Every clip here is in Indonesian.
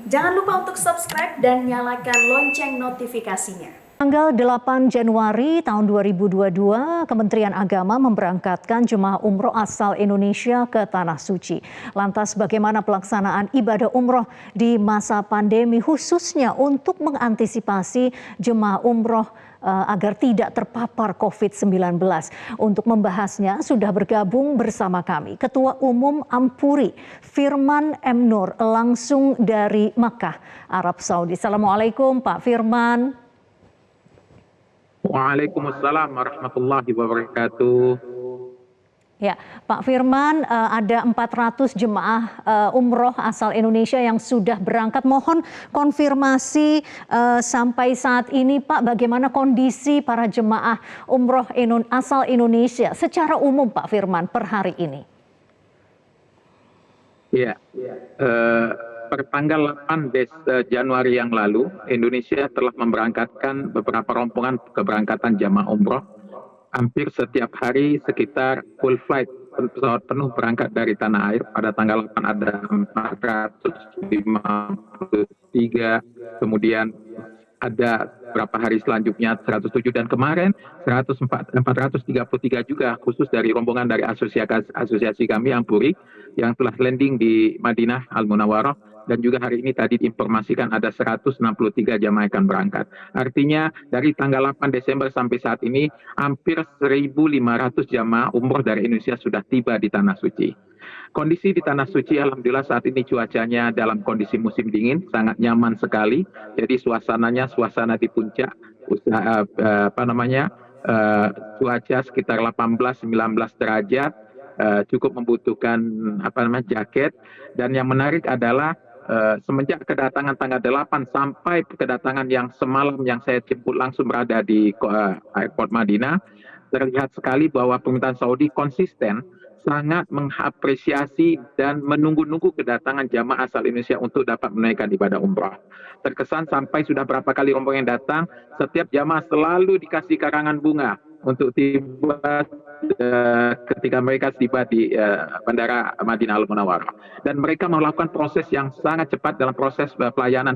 Jangan lupa untuk subscribe dan nyalakan lonceng notifikasinya. Tanggal 8 Januari tahun 2022, Kementerian Agama memberangkatkan jemaah umroh asal Indonesia ke Tanah Suci. Lantas bagaimana pelaksanaan ibadah umroh di masa pandemi khususnya untuk mengantisipasi jemaah umroh agar tidak terpapar COVID-19. Untuk membahasnya sudah bergabung bersama kami Ketua Umum Ampuri, Firman M. Nur, langsung dari Makkah, Arab Saudi. Assalamualaikum Pak Firman. Waalaikumsalam warahmatullahi wabarakatuh. Ya, Pak Firman, ada 400 jemaah umroh asal Indonesia yang sudah berangkat. Mohon konfirmasi sampai saat ini, Pak, bagaimana kondisi para jemaah umroh asal Indonesia secara umum, Pak Firman, per hari ini? Ya, per tanggal 8 Januari yang lalu, Indonesia telah memberangkatkan beberapa rombongan keberangkatan jamaah umroh. Hampir setiap hari sekitar full flight, pesawat penuh berangkat dari tanah air. Pada tanggal 8 ada 453, kemudian ada beberapa hari selanjutnya 107, dan kemarin 433 juga khusus dari rombongan dari asosiasi kami Ampuri yang telah landing di Madinah Al-Munawwarah, dan juga hari ini tadi diinformasikan ada 163 jamaah akan berangkat. Artinya dari tanggal 8 Desember sampai saat ini hampir 1.500 jamaah umroh dari Indonesia sudah tiba di Tanah Suci. Kondisi di Tanah Suci alhamdulillah saat ini cuacanya dalam kondisi musim dingin, sangat nyaman sekali. Jadi suasananya suasana di puncak, cuaca sekitar 18-19 derajat, cukup membutuhkan jaket. Dan yang menarik adalah semenjak kedatangan tanggal 8 sampai kedatangan yang semalam yang saya jemput langsung berada di airport Madinah, terlihat sekali bahwa pemerintahan Saudi konsisten sangat mengapresiasi dan menunggu-nunggu kedatangan jamaah asal Indonesia untuk dapat menunaikan ibadah umrah. Terkesan sampai sudah berapa kali rombongan yang datang, setiap jamaah selalu dikasih karangan bunga untuk tiba ketika mereka tiba di Bandara Madinah Al-Munawwarah. Dan mereka melakukan proses yang sangat cepat dalam proses pelayanan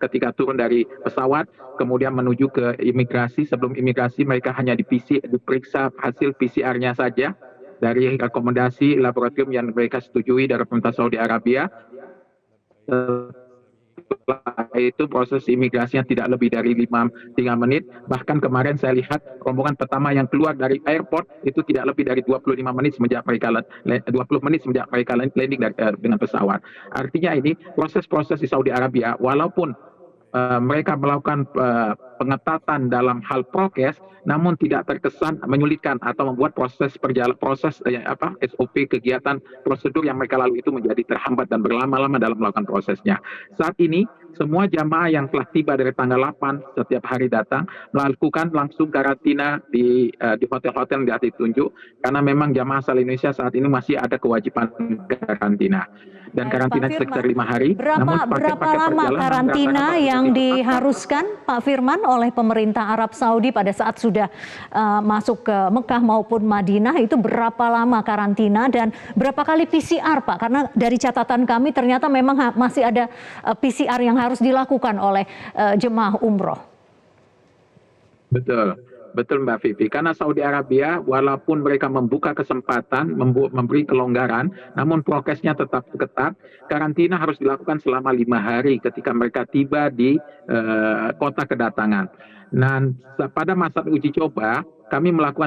ketika turun dari pesawat, kemudian menuju ke imigrasi. Sebelum imigrasi mereka hanya diperiksa hasil PCR-nya saja dari rekomendasi laboratorium yang mereka setujui dari pemerintah Saudi Arabia. Setelah itu proses imigrasinya tidak lebih dari 3 menit. Bahkan kemarin saya lihat rombongan pertama yang keluar dari airport itu tidak lebih dari 25 menit semenjak mereka 20 menit semenjak mereka landing dengan pesawat. Artinya ini proses-proses di Saudi Arabia, walaupun mereka melakukan pengetatan dalam hal prokes, namun tidak terkesan menyulitkan atau membuat proses SOP, kegiatan prosedur yang mereka lalui itu menjadi terhambat dan berlama-lama dalam melakukan prosesnya. Saat ini semua jamaah yang telah tiba dari tanggal 8 setiap hari datang melakukan langsung karantina di hotel-hotel yang ditunjuk, karena memang jamaah asal Indonesia saat ini masih ada kewajiban karantina. Dan karantina sekitar 5 hari. Berapa lama karantina yang diharuskan, Pak Firman, oleh pemerintah Arab Saudi pada saat sudah masuk ke Mekah maupun Madinah? Itu berapa lama karantina dan berapa kali PCR, Pak? Karena dari catatan kami ternyata memang masih ada PCR yang harus dilakukan oleh jemaah umroh. Betul Mbak Vivi, karena Saudi Arabia walaupun mereka membuka kesempatan, memberi kelonggaran, namun prokesnya tetap ketat. Karantina harus dilakukan selama 5 hari ketika mereka tiba di kota kedatangan. Dan pada masa uji coba,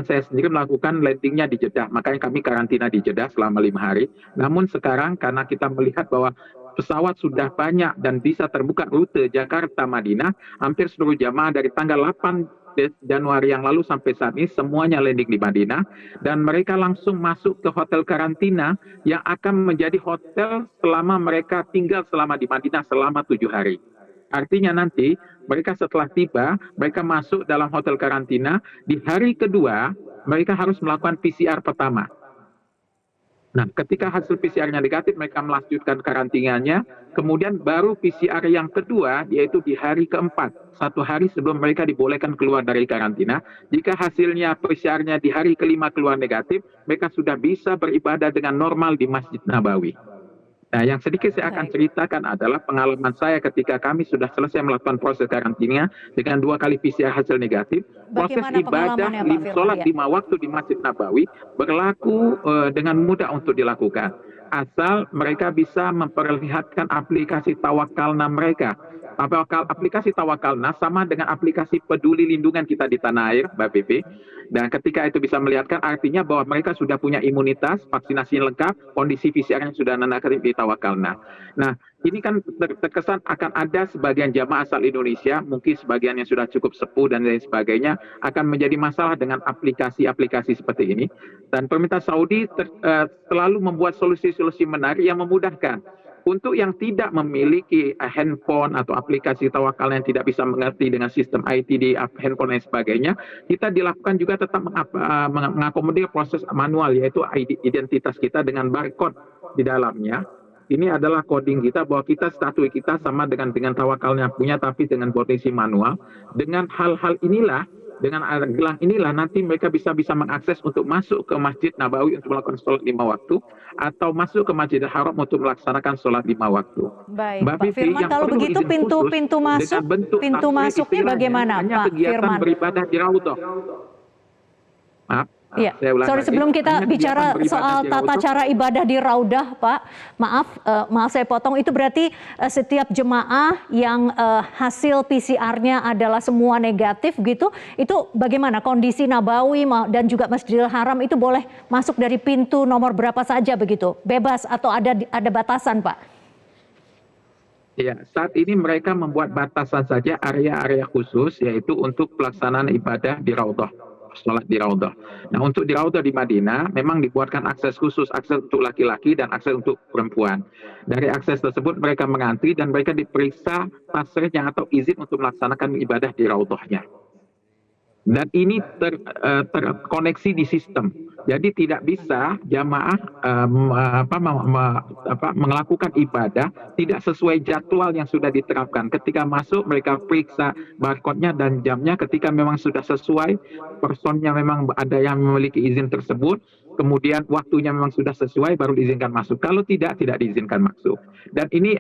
saya sendiri melakukan landingnya di Jeddah, makanya kami karantina di Jeddah selama 5 hari. Namun sekarang karena kita melihat bahwa pesawat sudah banyak dan bisa terbuka rute Jakarta-Madinah, hampir seluruh jamaah dari tanggal 8 Januari yang lalu sampai saat ini semuanya landing di Madinah, dan mereka langsung masuk ke hotel karantina yang akan menjadi hotel selama mereka tinggal selama di Madinah selama 7 hari. Artinya nanti mereka setelah tiba, mereka masuk dalam hotel karantina. Di hari kedua mereka harus melakukan PCR pertama. Nah, ketika hasil PCR-nya negatif, mereka melanjutkan karantinanya. Kemudian baru PCR yang kedua, yaitu di hari keempat, 1 hari sebelum mereka dibolehkan keluar dari karantina. Jika hasilnya PCR-nya di hari kelima keluar negatif, mereka sudah bisa beribadah dengan normal di Masjid Nabawi. Nah, yang sedikit saya akan Baik. ceritakan adalah pengalaman saya ketika kami sudah selesai melakukan proses karantina dengan 2 kali PCR hasil negatif. Proses Bagaimana ibadah pengalamannya Pak Firman? sholat Ya. 5 waktu di Masjid Nabawi berlaku dengan mudah untuk dilakukan. Asal mereka bisa memperlihatkan aplikasi Tawakalna mereka. Aplikasi Tawakalna sama dengan aplikasi Peduli Lindungan kita di tanah air, Mbak Pipi. Dan ketika itu bisa melihatkan, artinya bahwa mereka sudah punya imunitas, vaksinasi lengkap, kondisi PCR-nya sudah negatif di Tawakalna. Nah, ini kan terkesan akan ada sebagian jamaah asal Indonesia, mungkin sebagian yang sudah cukup sepuh dan lain sebagainya, akan menjadi masalah dengan aplikasi-aplikasi seperti ini. Dan pemerintah Saudi selalu membuat solusi-solusi menarik yang memudahkan. Untuk yang tidak memiliki handphone atau aplikasi tawakal yang tidak bisa mengerti dengan sistem IT di handphone dan sebagainya, kita dilakukan juga tetap mengakomodir proses manual, yaitu identitas kita dengan barcode di dalamnya. Ini adalah coding kita bahwa kita statui kita sama dengan tawakalnya punya, tapi dengan potensi manual. Dengan hal-hal inilah, dengan gelang inilah nanti mereka bisa mengakses untuk masuk ke Masjid Nabawi untuk melakukan sholat 5 waktu, atau masuk ke Masjidil Haram untuk melaksanakan sholat 5 waktu. Baik, Mbak Pak Vivi, Firman, yang kalau perlu begitu izin khusus dengan bentuk pintu tasrih masuknya istilahnya bagaimana, hanya Pak kegiatan Firman? beribadah di Raudhah. Maaf, Iya, saya ulang sorry lagi. sebelum kita Hanya bicara kegiatan beribadah soal di tata Raudhah. cara ibadah di Raudah, Pak, maaf saya potong, itu berarti setiap jemaah yang hasil PCR-nya adalah semua negatif gitu, itu bagaimana kondisi Nabawi dan juga Masjidil Haram itu boleh masuk dari pintu nomor berapa saja begitu, bebas atau ada batasan, Pak? Ya, saat ini mereka membuat batasan saja area-area khusus, yaitu untuk pelaksanaan ibadah di Raudhah, sholat di Raudhah. Nah, untuk di Raudhah di Madinah memang dibuatkan akses khusus, akses untuk laki-laki dan akses untuk perempuan. Dari akses tersebut mereka mengantri dan mereka diperiksa tasrihnya atau izin untuk melaksanakan ibadah di Raudhahnya. Dan ini terkoneksi di sistem. Jadi tidak bisa jamaah melakukan ibadah tidak sesuai jadwal yang sudah diterapkan. Ketika masuk mereka periksa barcode-nya dan jamnya, ketika memang sudah sesuai, personnya memang ada yang memiliki izin tersebut, kemudian waktunya memang sudah sesuai, baru diizinkan masuk. Kalau tidak diizinkan masuk. Dan ini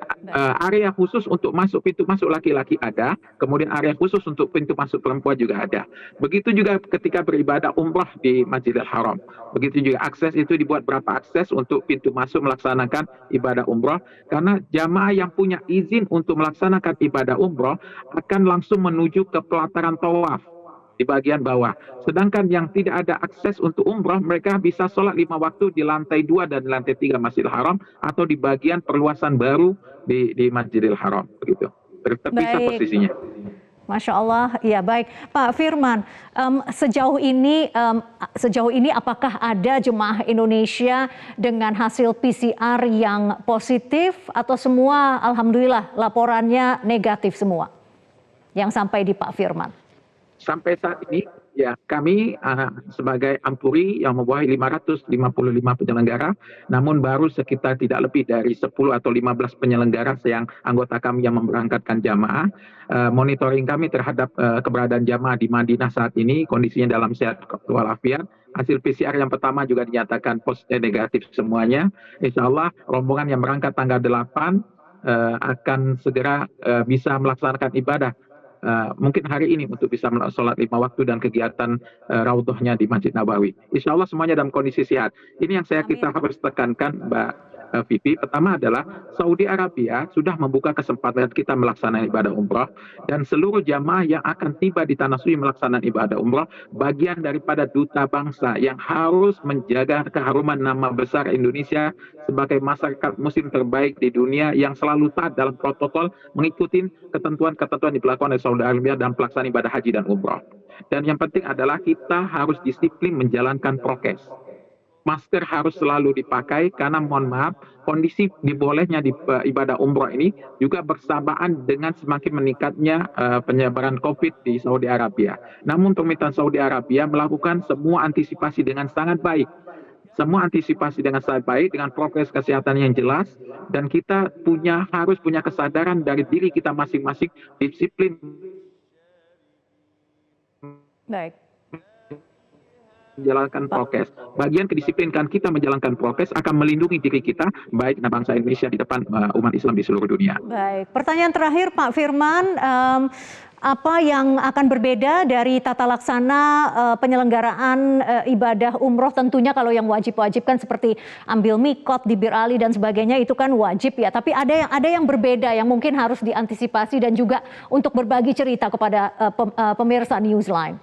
area khusus untuk masuk, pintu masuk laki-laki ada, kemudian area khusus untuk pintu masuk perempuan juga ada. Begitu juga ketika beribadah umrah di Masjidil Haram. Begitu juga akses itu dibuat berapa akses untuk pintu masuk melaksanakan ibadah umrah. Karena jamaah yang punya izin untuk melaksanakan ibadah umrah akan langsung menuju ke pelataran tawaf di bagian bawah. Sedangkan yang tidak ada akses untuk umrah, mereka bisa sholat 5 waktu di lantai 2 dan lantai 3 Masjidil Haram, atau di bagian perluasan baru di Masjidil Haram. Begitu. Terpisah posisinya. Masya Allah, ya baik. Pak Firman, sejauh ini apakah ada jemaah Indonesia dengan hasil PCR yang positif atau semua alhamdulillah laporannya negatif semua yang sampai di Pak Firman? Sampai saat ini ya kami sebagai Ampuri yang membawahi 555 penyelenggara, namun baru sekitar tidak lebih dari 10 atau 15 penyelenggara yang anggota kami yang memberangkatkan jamaah. Monitoring kami terhadap keberadaan jamaah di Madinah saat ini kondisinya dalam sehat walafiat. Hasil PCR yang pertama juga dinyatakan negatif semuanya. Insya Allah rombongan yang berangkat tanggal 8 akan segera bisa melaksanakan ibadah. Mungkin hari ini untuk bisa sholat 5 waktu dan kegiatan Raudhahnya di Masjid Nabawi. Insya Allah semuanya dalam kondisi sehat. Ini yang kita harus tekankan, Mbak Vivi. Pertama adalah Saudi Arabia sudah membuka kesempatan kita melaksanakan ibadah umrah, dan seluruh jamaah yang akan tiba di Tanah Suci melaksanakan ibadah umrah bagian daripada duta bangsa yang harus menjaga keharuman nama besar Indonesia sebagai masyarakat muslim terbaik di dunia yang selalu taat dalam protokol mengikuti ketentuan-ketentuan diberlakukan oleh Saudi Arabia dalam pelaksanaan ibadah haji dan umrah. Dan yang penting adalah kita harus disiplin menjalankan prokes. Masker harus selalu dipakai karena mohon maaf kondisi dibolehnya di ibadah umrah ini juga bersamaan dengan semakin meningkatnya penyebaran COVID di Saudi Arabia. Namun permintaan Saudi Arabia melakukan semua antisipasi dengan sangat baik. Semua antisipasi dengan sangat baik, dengan prokes kesehatan yang jelas, dan kita harus punya kesadaran dari diri kita masing-masing, disiplin. Baik. menjalankan prokes. Bagian kedisiplinan kita menjalankan prokes akan melindungi diri kita, baik bangsa Indonesia di depan umat Islam di seluruh dunia. Baik, pertanyaan terakhir Pak Firman, apa yang akan berbeda dari tata laksana penyelenggaraan ibadah umroh? Tentunya kalau yang wajib-wajib kan seperti ambil mikot di Bir Ali dan sebagainya itu kan wajib ya. Tapi ada yang berbeda yang mungkin harus diantisipasi dan juga untuk berbagi cerita kepada pemirsa Newsline.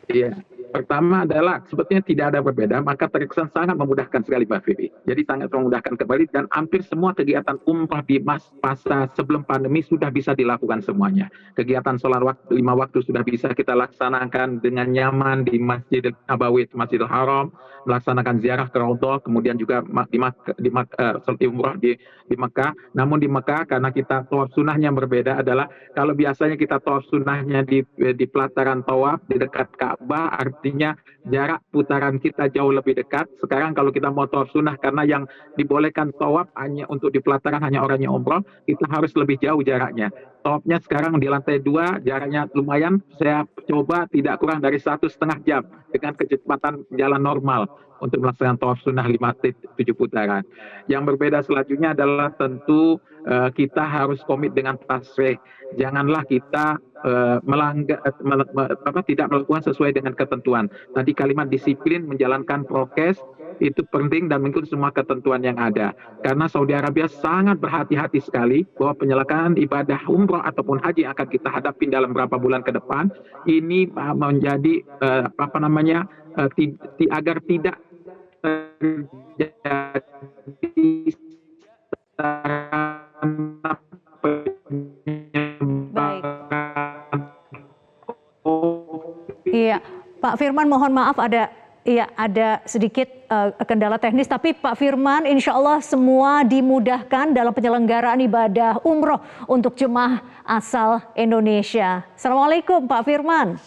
Iya. Pertama adalah sebetulnya tidak ada berbeda, maka terkesan sangat memudahkan sekali Mbak Vivi. Jadi sangat memudahkan kembali dan hampir semua kegiatan umrah di masa sebelum pandemi sudah bisa dilakukan semuanya. Kegiatan sholat 5 waktu sudah bisa kita laksanakan dengan nyaman di Masjidil Nabawi, Masjidil Haram, melaksanakan ziarah ke Raudhah, kemudian juga sholat umrah di Mekah. Namun di Mekah karena kita tawaf sunnahnya berbeda adalah kalau biasanya kita tawaf sunnahnya di pelataran tawaf di dekat Ka'bah, artinya jarak putaran kita jauh lebih dekat. Sekarang kalau kita mau tawaf sunnah karena yang dibolehkan tawaf hanya untuk di pelataran hanya orang yang umroh, kita harus lebih jauh jaraknya. Tawafnya sekarang di lantai 2 jaraknya lumayan, saya coba tidak kurang dari 1,5 jam dengan kecepatan jalan normal untuk melaksanakan tawaf sunnah 7 putaran. Yang berbeda selanjutnya adalah tentu kita harus komit dengan tasrih. Janganlah kita tidak melakukan sesuai dengan ketentuan. Tadi kalimat disiplin menjalankan prokes itu penting dan mengikuti semua ketentuan yang ada. Karena Saudi Arabia sangat berhati-hati sekali bahwa penyelenggaraan ibadah umroh ataupun haji yang akan kita hadapi dalam beberapa bulan ke depan ini menjadi agar tidak terjadi Baik. Iya, Pak Firman mohon maaf ada sedikit kendala teknis, tapi Pak Firman insya Allah semua dimudahkan dalam penyelenggaraan ibadah umroh untuk jemaah asal Indonesia. Assalamualaikum Pak Firman.